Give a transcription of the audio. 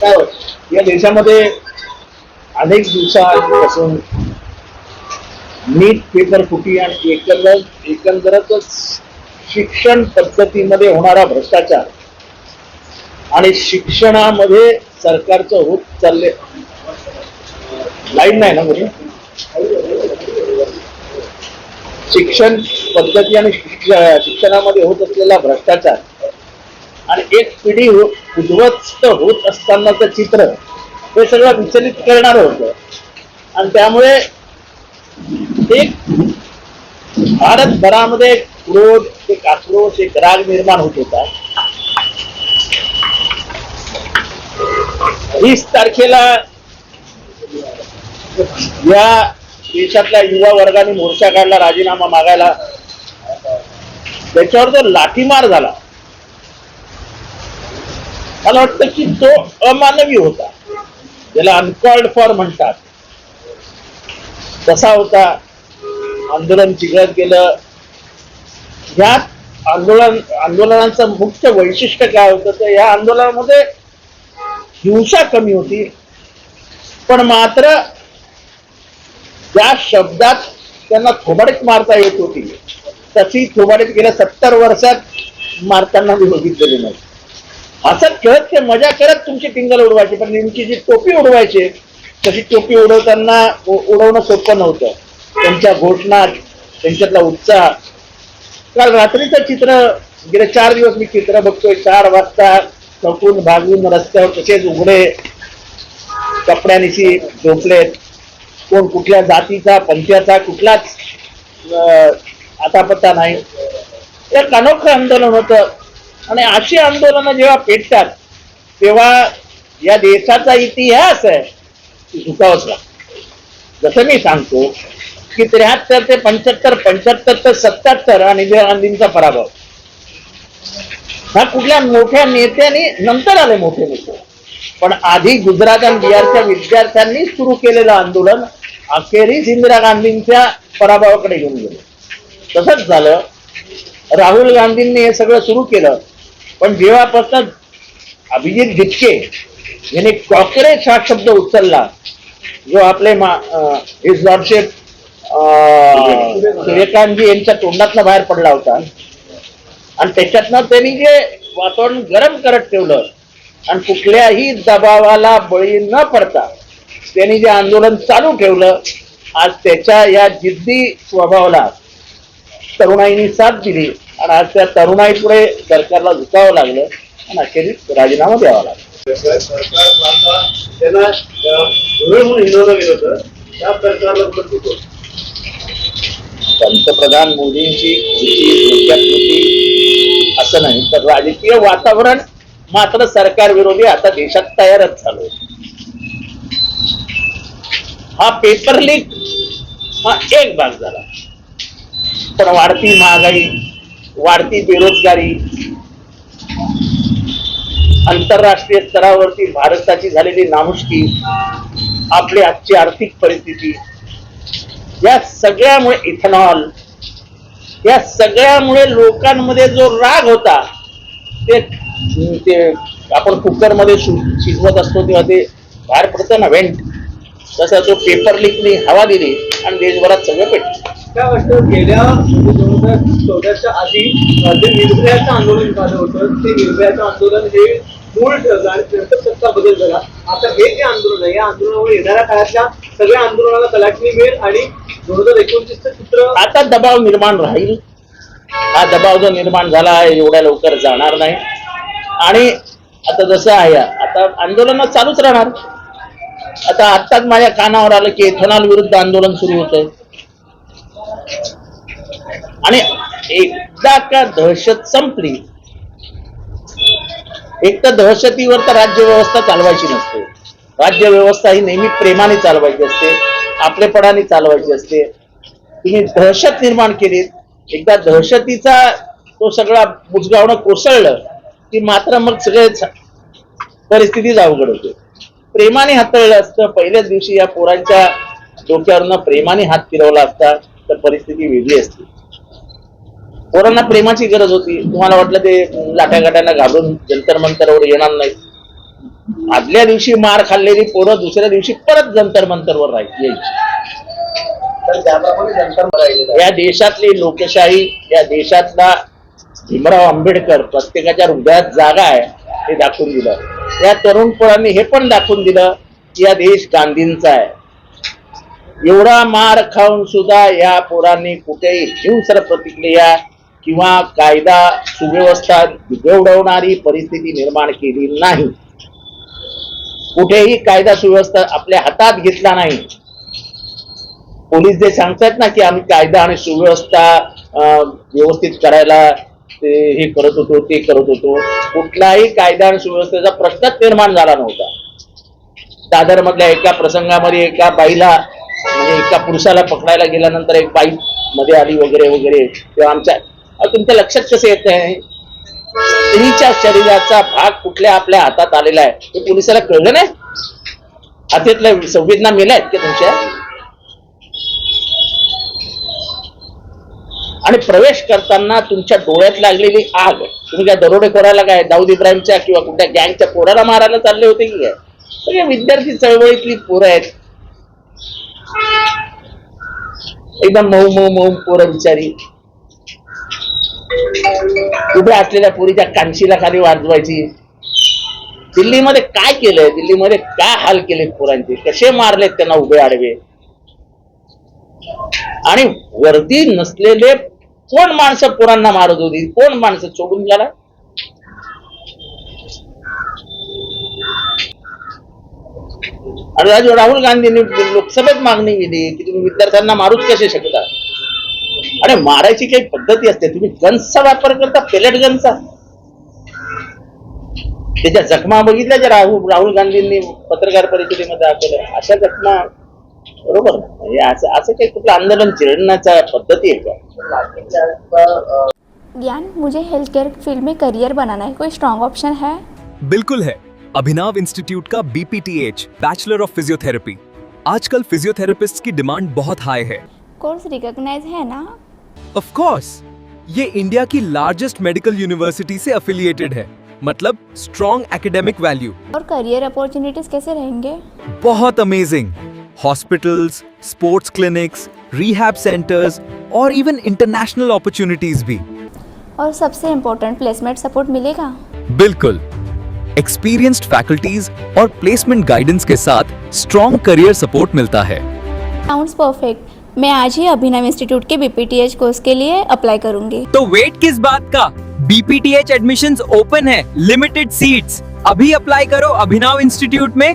काय होतं? या देशामध्ये अनेक दिवसांपासून नीट पेपर फुटी आणि एकंदरच शिक्षण पद्धतीमध्ये होणारा भ्रष्टाचार आणि शिक्षणामध्ये सरकारचं होत चालले लाईन नाही ना म्हणजे शिक्षण पद्धती आणि शिक्षणामध्ये होत असलेला भ्रष्टाचार आणि एक पिढी उद्ध्वस्त होत असतानाचं चित्र हे सगळं विचलित करणार होतं. आणि त्यामुळे एक भारतभरामध्ये एक क्रोध, एक आक्रोश, एक राग निर्माण होत होता. 20 तारखेला या देशातल्या युवा वर्गाने मोर्चा काढला राजीनामा मागायला. त्याच्यावर जो लाठीमार झाला, मला वाटतं की तो अमानवी होता, ज्याला अनकॉल्ड फॉर म्हणतात तसा होता. आंदोलन चिघळत गेलं. या आंदोलनाचं मुख्य वैशिष्ट्य काय होतं तर या आंदोलनामध्ये हिंसा कमी होती, पण मात्र ज्या शब्दात त्यांना थोबाडीत मारता येत होती तशी थोबाडीत गेल्या 70 वर्षात मारताना मी बघितलेली नाही. हसत खेळत ते मजा करत तुमची टिंगल उडवायची, पण नेमकी जी टोपी उडवायची तशी टोपी उडवताना उडवणं सोपं नव्हतं. त्यांच्या घोषणा, त्यांच्यातला उत्साह. काल रात्रीचं चित्र, गेले 4 दिवस मी चित्र बघतोय. 4 वाजता चौकून भागून रस्त्यावर तसेच उघडे कपड्यानिशी झोपलेत. कोण कुठल्या जातीचा पंथाचा कुठलाच आता पत्ता नाही. एक अनोखं आंदोलन होतं. आणि अशी आंदोलनं जेव्हा पेटतात तेव्हा या देशाचा इतिहास आहे झुकावच लागतो. जसं मी सांगतो की 73 ते 75, 75 ते 77 आणि इंदिरा गांधींचा पराभव, हा कुठल्या मोठ्या नेत्यांनी नंतर आले मोठे नेते, पण आधी गुजरात आणि बिहारच्या विद्यार्थ्यांनी सुरू केलेलं आंदोलन अखेरीस इंदिरा गांधींच्या पराभवाकडे घेऊन गेलं. तसंच झालं. राहुल गांधींनी हे सगळं सुरू केलं, पण जेव्हापासून अभिजित गिचके यांनी कॉकरेज हा शब्द उचलला, जो आपले हिज लॉर्डशिप विवेकानंदजी यांच्या तोंडातनं बाहेर पडला होता, आणि त्याच्यातनं त्यांनी जे वातावरण गरम करत ठेवलं आणि कुठल्याही दबावाला बळी न पडता त्यांनी जे आंदोलन चालू ठेवलं, आज त्याच्या या जिद्दी स्वभावाला तरुणाईनी साथ दिली आणि आज त्या तरुणाईपुढे सरकारला झुकावं लागलं आणि अखेरीस राजीनामा द्यावा लागला. पंतप्रधान मोदींची असं नाही, तर राजकीय वातावरण मात्र सरकार विरोधी आता देशात तयारच झालं. हा पेपर लीक हा एक भाग झाला, पण वाढती महागाई, वाढती बेरोजगारी, आंतरराष्ट्रीय स्तरावरती भारताची झालेली नामुष्की, आपली आजची आर्थिक परिस्थिती, या सगळ्यामुळे इथेनॉल, या सगळ्यामुळे लोकांमध्ये जो राग होता ते आपण कुकर मध्ये शिजवत असतो तेव्हा ते बाहेर पडतं ना वेंट, तसा तो पेपर लीकनी हवा दिली आणि देशभरात सगळं पेटलं. काय वाटतं गेल्या 2014च्या आधी जे निर्भयाचं आंदोलन झालं होतं ते निर्भयाचं आंदोलन हे मूळ ठरलं आणि नंतर सत्ता बदल झाला. आता हे जे आंदोलन आहे या आंदोलनामुळे येणाऱ्या काळातल्या सगळ्या आंदोलनाला कलाटणी मिळेल आणि 2029चं चित्र आता दबाव निर्माण राहील. हा दबाव जो निर्माण झाला आहे एवढ्या लवकर जाणार नाही. आणि आता जसं आहे आता आंदोलन चालूच राहणार. आता आत्ताच माझ्या कानावर आलं की इथेनॉल विरुद्ध आंदोलन सुरू होतंय. आणि एकदा का दहशत संपली, एक तर दहशतीवर तर राज्य व्यवस्था चालवायची नसते. राज्य व्यवस्था ही नेहमी प्रेमाने चालवायची असते, आपलेपणाने चालवायची असते. तुम्ही दहशत निर्माण केली, एकदा दहशतीचा तो सगळा बुजगावणं कोसळलं की मात्र मग सगळे परिस्थितीच अवघड होते. प्रेमाने हाताळलं असतं, पहिल्याच दिवशी या पोरांच्या डोक्यावरनं प्रेमाने हात फिरवला असता तर परिस्थिती वेगळी असते. पोरांना प्रेमाची गरज होती. तुम्हाला वाटलं ते लाट्यागाट्यांना घाबरून जंतर मंतरवर येणार नाही, आदल्या दिवशी मार खाल्लेली पोरं दुसऱ्या दिवशी परत जंतर मंतरवर यायची. तर त्याप्रमाणे जनता राहिलेलं आहे. या देशातली लोकशाही, या देशातला भीमराव आंबेडकर प्रत्येकाच्या हृदयात जागा आहे हे दाखवून दिलं. या तरुण पोरांनी हे पण दाखवून दिलं की या देश गांधींचा आहे. एवढा मार खाऊन सुद्धा या पोरांनी कुठेही हिंसक प्रतिक्रिया किंवा कायदा सुव्यवस्था बिघडवणारी परिस्थिती निर्माण केली नाही. कुठेही कायदा सुव्यवस्था आपल्या हातात घेतला नाही. पोलीस जे सांगतात ना की आम्ही कायदा आणि सुव्यवस्था व्यवस्थित करायला हे करत होतो, ते करत होतो, कुठलाही कायदा आणि सुव्यवस्थेचा प्रश्नच निर्माण झाला नव्हता. दादर मधल्या एका प्रसंगामध्ये एका बाईला म्हणजे एका पुरुषाला पकडायला गेल्यानंतर एक बाई मध्ये आली वगैरे वगैरे, तेव्हा आमच्या तुमच्या लक्षात कसं येत आहे स्त्रीच्या शरीराचा भाग कुठल्या आपल्या हातात आलेला आहे हे पोलिसाला कळलं नाही. हातातल्या संवेदना मेल्या आहेत का तुमच्या? आणि प्रवेश करताना तुमच्या डोळ्यात लागलेली आग, तुम्ही काय दरोडेखोराला काय दाऊद इब्राहिमच्या किंवा कुठल्या गँगच्या पोराला मारायला चालले होते की काय? सगळे विद्यार्थी चळवळीतली पोरं आहेत, एकदम मऊ मऊ मऊ पोरं बिचारी. उभ्या असलेल्या पोरीच्या कानशीला खाली वाजवायची. दिल्लीमध्ये काय केलंय, दिल्लीमध्ये काय हाल केलेत पोरांचे, कसे मारलेत त्यांना उभे आडवे. आणि वर्दी नसलेले कोण माणसं पोरांना मारत होती, कोण माणसं सोडून गेला. आणि राहुल गांधींनी लोकसभेत मागणी केली की तुम्ही विद्यार्थ्यांना मारूच कसे शकता. आणि मारायची काही पद्धती असते, तुम्ही गन्सचा वापर करता, पेलेट गनचा. त्याच्या जखमा बघितल्या राहुल गांधींनी पत्रकार परिषदेमध्ये दाखवल्या, अशा जखमा बरोबर म्हणजे असं काही कुठलं आंदोलन चिरडण्याच्या पद्धती आहे का? ज्ञान, मुझे हेल्थ केयर फील्ड में करियर बनाना है, कोई स्ट्रॉन्ग ऑप्शन है? बिल्कुल है। अभिनव इंस्टीट्यूट का BPTH बैचलर ऑफ फिजियोथेरेपी। आजकल फिजियोथेरेपिस्ट की डिमांड बहुत हाई है। कोर्स रिकॉग्नाइज है ना? ऑफ कोर्स, ये इंडिया की लार्जेस्ट मेडिकल यूनिवर्सिटी से एफिलिएटेड है, मतलब स्ट्रॉन्ग एकेडमिक वैल्यू। और करियर अपॉर्चुनिटीज कैसे रहेंगे? बहुत amazing. Hospitals, sports clinics, rehab centres और इवन इंटरनेशनल अपॉर्चुनिटीज भी। और सबसे इम्पोर्टेंट, प्लेसमेंट सपोर्ट मिलेगा? बिल्कुल। एक्सपीरियंस्ड फैकल्टीज और प्लेसमेंट गाइडेंस के साथ स्ट्रॉन्ग करियर सपोर्ट मिलता है। Sounds perfect. मैं आज ही अभिनव इंस्टीट्यूट के BPTH कोर्स के लिए अप्लाई करूंगी। तो वेट किस बात का? BPTH एडमिशंस ओपन है, लिमिटेड सीट्स। अभी अप्लाई करो अभिनव इंस्टीट्यूट में।